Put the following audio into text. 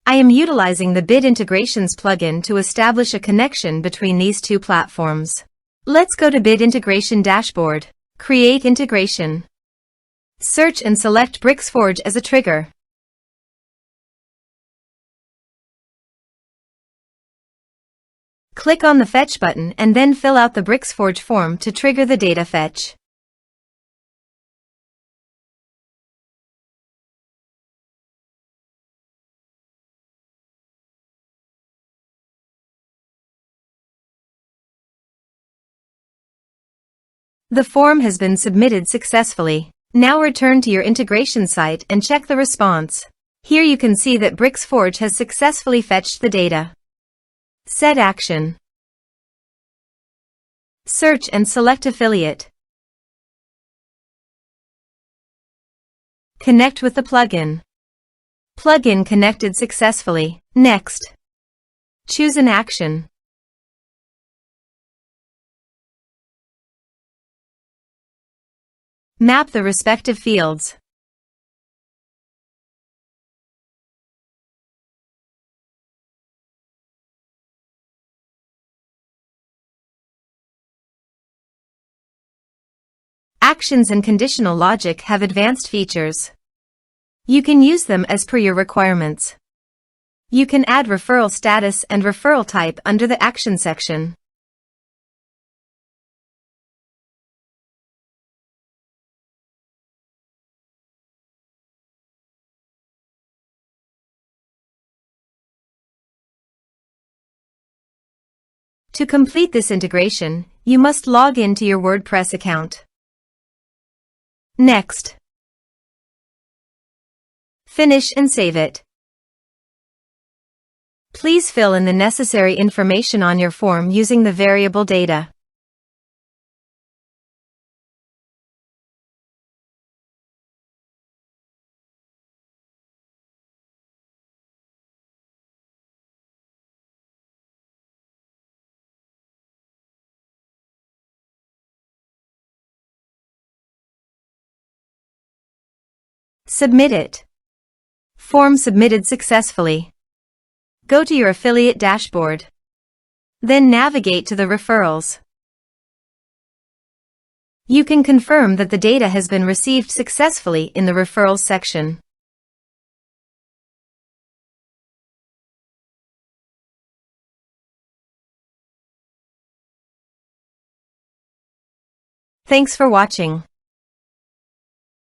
I am utilizing the Bid Integrations plugin to establish a connection between these two platforms. Let's go to Bid Integration Dashboard. Create Integration. Search and select Bricksforge as a trigger. Click on the Fetch button and then fill out the Bricksforge form to trigger the data fetch. The form has been submitted successfully. Now return to your integration site and check the response. Here you can see that Bricksforge has successfully fetched the data. Set action. Search and select Affiliate. Connect with the plugin. Plugin connected successfully. Next. Choose an action. Map the respective fields. Actions and conditional logic have advanced features. You can use them as per your requirements. You can add referral status and referral type under the Action section. To complete this integration, you must log in to your WordPress account. Next. Finish and save it. Please fill in the necessary information on your form using the variable data. Submit it. Form submitted successfully. Go to your affiliate dashboard. Then navigate to the referrals. You can confirm that the data has been received successfully in the referrals section. Thanks for watching.